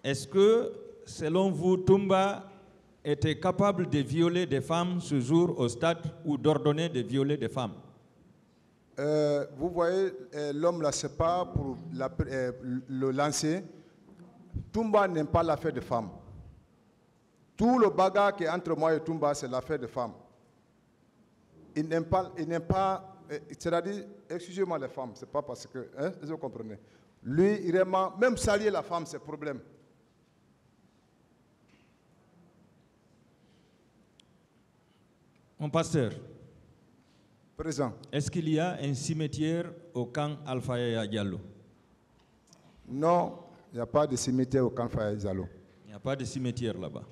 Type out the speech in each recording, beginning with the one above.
Est-ce que, selon vous, Toumba était capable de violer des femmes ce jour au stade ou d'ordonner de violer des femmes? Vous voyez, l'homme là, c'est pas pour le lancer. Toumba n'aime pas l'affaire de femmes. Tout le bagarre qui est entre moi et Toumba, c'est l'affaire de femmes. Il n'aime pas, c'est-à-dire, excusez-moi les femmes, c'est pas parce que, hein, vous comprenez. Lui, il aime, même saluer la femme, c'est problème. Mon pasteur, Présent. est-ce qu'il y a un cimetière au camp Alpha Yaya Diallo? Non, il n'y a pas de cimetière au camp Alpha Yaya Diallo. Il n'y a pas de cimetière là-bas.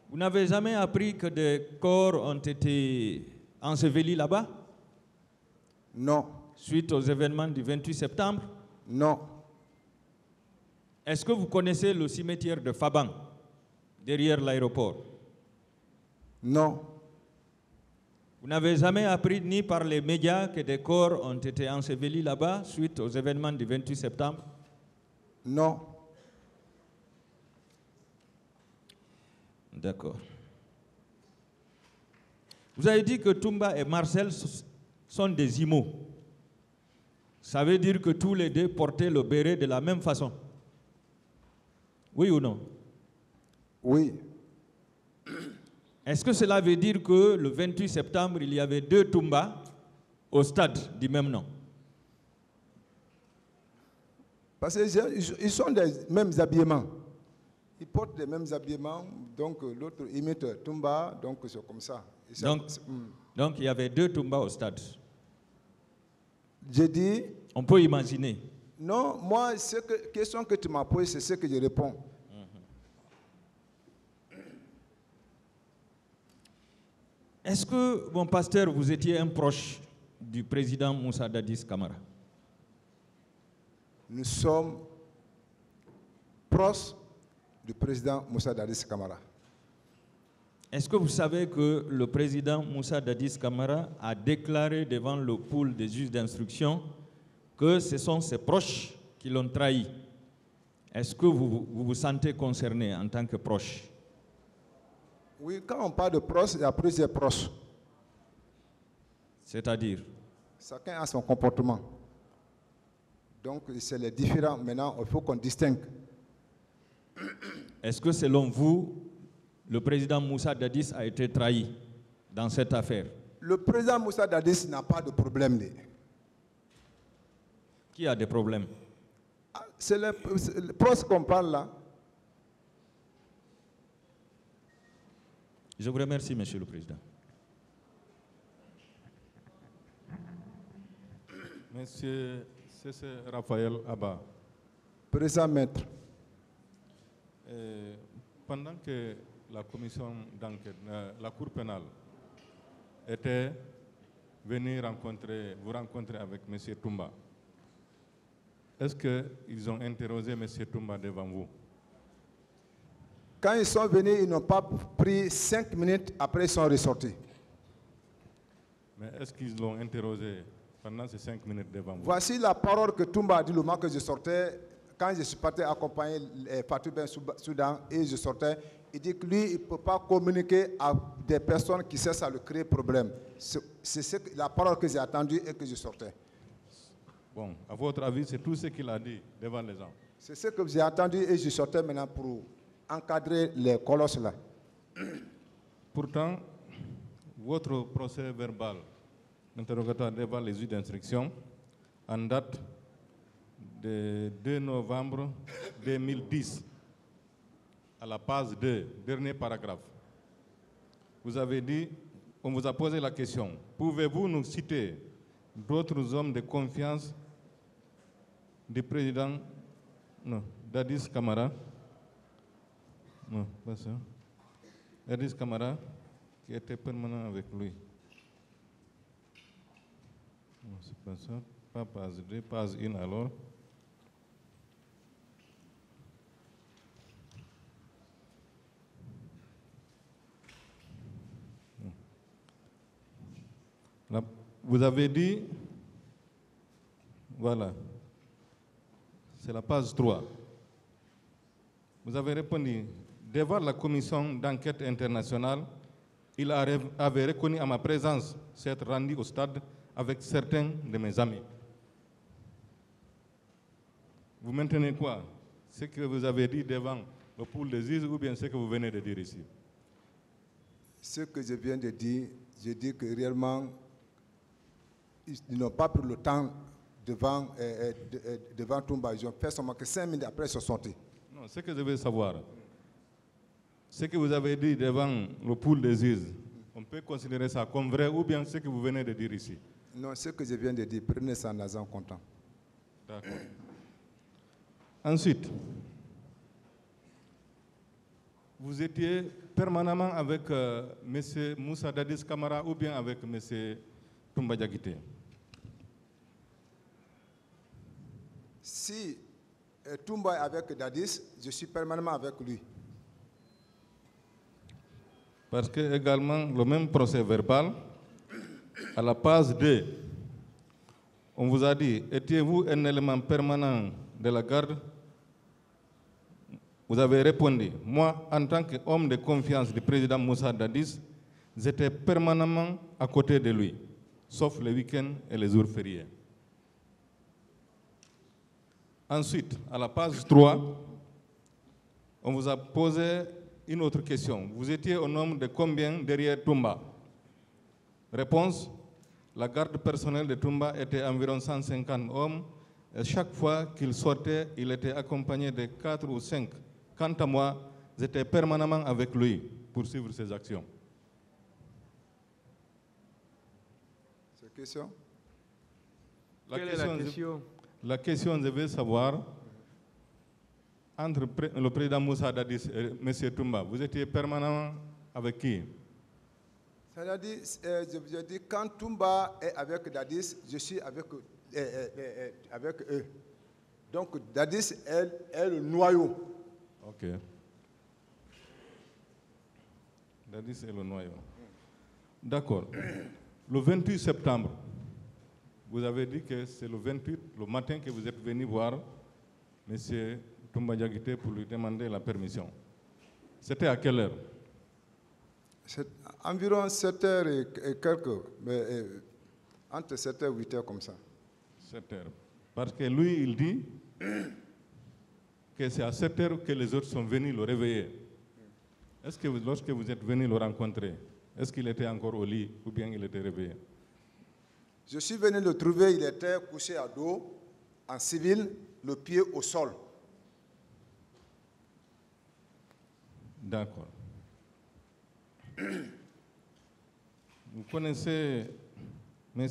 Vous n'avez jamais appris que des corps ont été ensevelis là-bas? Non. Suite aux événements du 28 septembre? Non. Est-ce que vous connaissez le cimetière de Faban, derrière l'aéroport? Non. Vous n'avez jamais appris ni par les médias que des corps ont été ensevelis là-bas suite aux événements du 28 septembre? Non. D'accord. Vous avez dit que Toumba et Marcel sont des imos. Ça veut dire que tous les deux portaient le béret de la même façon. Oui ou non? Oui. Est-ce que cela veut dire que le 28 septembre, il y avait deux Toumba au stade du même nom? Parce qu'ils sont des mêmes habillements. Ils portent les mêmes habillements, donc l'autre imite Toumba, donc c'est comme ça. Donc il y avait deux Toumba au stade. J'ai dit... On peut imaginer. Non, moi, la question que tu m'as posée, c'est ce que je réponds. Est-ce que, mon pasteur, vous étiez un proche du président Moussa Dadis Camara? Nous sommes proches du président Moussa Dadis Camara. Est-ce que vous savez que le président Moussa Dadis Camara a déclaré devant le pool des juges d'instruction que ce sont ses proches qui l'ont trahi? Est-ce que vous vous sentez concerné en tant que proche? Oui, quand on parle de proches, il y a plusieurs proches. C'est-à-dire? Chacun a son comportement. Donc, c'est les différents. Maintenant, il faut qu'on distingue. Est-ce que selon vous, le président Moussa Dadis a été trahi dans cette affaire? Le président Moussa Dadis n'a pas de problème. Qui a des problèmes? C'est le proche qu'on parle là. Je vous remercie, Monsieur le Président. Monsieur C.C. Raphaël Abba. Présent maître. Pendant que la commission d'enquête, la Cour pénale, était venue vous rencontrer avec M. Toumba, est-ce qu'ils ont interrogé M. Toumba devant vous? Quand ils sont venus, ils n'ont pas pris 5 minutes, après ils sont ressortis. Mais est-ce qu'ils l'ont interrogé pendant ces 5 minutes devant vous? Voici la parole que Toumba a dit le moment que je sortais, quand je suis parti accompagner Fatou Ben Soudan et je sortais, il dit que lui, il ne peut pas communiquer à des personnes qui cessent à lui créer problème. C'est la parole que j'ai attendue et que je sortais. Bon, à votre avis, c'est tout ce qu'il a dit devant les gens? C'est ce que j'ai attendu et je sortais maintenant pour encadrer les colosses là. Pourtant, votre procès verbal, interrogatoire devant les juges d'instruction, en date de 2 novembre 2010, à la page 2, dernier paragraphe, vous avez dit, on vous a posé la question, pouvez-vous nous citer d'autres hommes de confiance du président Dadis Camara? Non, pas ça. Dadis Camara, qui était permanent avec lui. Non, c'est pas ça. Pas page 2, page 1 alors. Là, vous avez dit, voilà, c'est la page 3. Vous avez répondu, devant la commission d'enquête internationale, il avait reconnu à ma présence s'être rendu au stade avec certains de mes amis. Vous maintenez quoi? Ce que vous avez dit devant le pool des juges ou bien ce que vous venez de dire ici? Ce que je viens de dire, je dis que réellement, ils n'ont pas pris le temps devant Toumba. Ils ont fait seulement que 5 minutes après, ils sont sortis. Non, ce que je veux savoir, ce que vous avez dit devant le pool des juges, on peut considérer ça comme vrai ou bien ce que vous venez de dire ici? Non, ce que je viens de dire, prenez ça en comptant. D'accord. Ensuite, vous étiez permanemment avec M. Moussa Dadis Camara ou bien avec M. Toumba Diakité? Si Toumba est avec Dadis, je suis permanemment avec lui. Parce que également, le même procès verbal, à la page 2, on vous a dit, étiez-vous un élément permanent de la garde? Vous avez répondu, moi, en tant qu'homme de confiance du président Moussa Dadis, j'étais permanemment à côté de lui, sauf les week-ends et les jours fériés. Ensuite, à la page 3, on vous a posé une autre question. Vous étiez au nombre de combien derrière Toumba? Réponse, la garde personnelle de Toumba était environ 150 hommes. Et chaque fois qu'il sortait, il était accompagné de 4 ou 5. Quant à moi, j'étais permanemment avec lui pour suivre ses actions. C'est question? Quelle est la question? La question, je veux savoir, entre le président Moussa Dadis et M. Toumba, vous étiez permanemment avec qui? C'est-à-dire, je dis, quand Toumba est avec Dadis, je suis avec eux. Donc, Dadis est le noyau. Ok. Dadis est le noyau. D'accord. Le 28 septembre, vous avez dit que c'est le 28, le matin, que vous êtes venu voir M. Toumba Diakité pour lui demander la permission. C'était à quelle heure? C'est environ 7h et quelques, mais entre 7h et 8h comme ça. 7 heures. Parce que lui, il dit que c'est à 7 heures que les autres sont venus le réveiller. Est-ce que lorsque vous êtes venu le rencontrer, est-ce qu'il était encore au lit ou bien il était réveillé? Je suis venu le trouver, il était couché à dos, en civil, le pied au sol. D'accord. Vous connaissez M.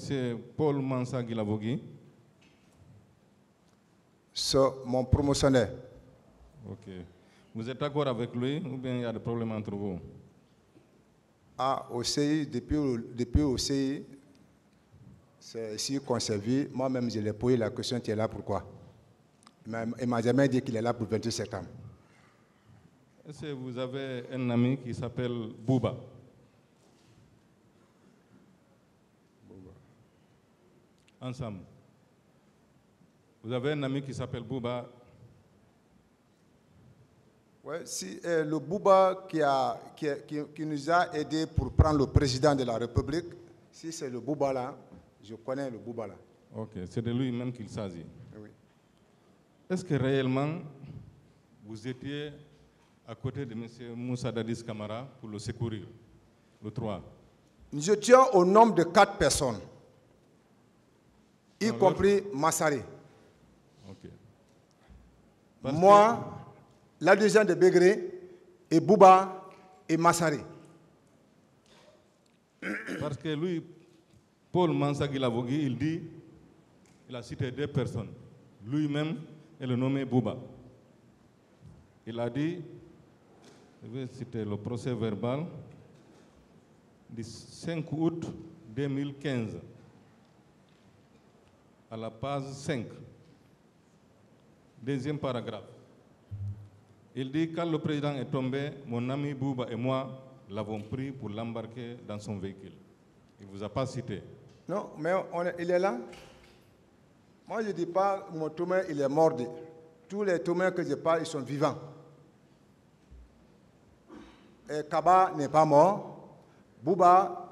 Paul Mansa Guilavogui? C'est mon promotionnaire. Ok. Vous êtes d'accord avec lui ou bien il y a des problèmes entre vous? Ah, au CI, depuis au CI, c'est ici qu'on s'est vu. Moi-même, je l'ai posé la question, tu es là pourquoi? Il ne m'a jamais dit qu'il est là pour le 28 septembre. Est-ce que vous avez un ami qui s'appelle Bouba? Ensemble. Vous avez un ami qui s'appelle Bouba? Oui, si le Bouba qui nous a aidés pour prendre le président de la République, si c'est le Bouba là, je connais le Bouba là. Ok, c'est de lui-même qu'il s'agit. Oui. Est-ce que réellement vous étiez à côté de M. Moussa Dadis Camara pour le secourir, le 3? Je tiens au nombre de 4 personnes, y compris Massari. Ok. Moi, l'adjudant de Bégré, et Bouba et Massari. Parce que lui, Paul Mansa Guilavogui, il dit, il a cité 2 personnes. Lui-même est le nommé Bouba. Il a dit, je vais citer le procès verbal du 5 août 2015, à la page 5, deuxième paragraphe. Il dit, quand le président est tombé, mon ami Bouba et moi l'avons pris pour l'embarquer dans son véhicule. Il ne vous a pas cité. Non, mais il est là. Moi, je ne dis pas mon témoin, il est mort. Tous les témoins que je parle, ils sont vivants. Kaba n'est pas mort. Bouba,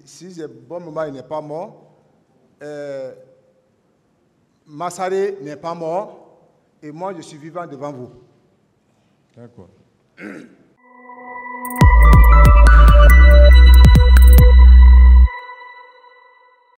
si c'est bon moment, il n'est pas mort. Massaré n'est pas mort. Et moi, je suis vivant devant vous. D'accord.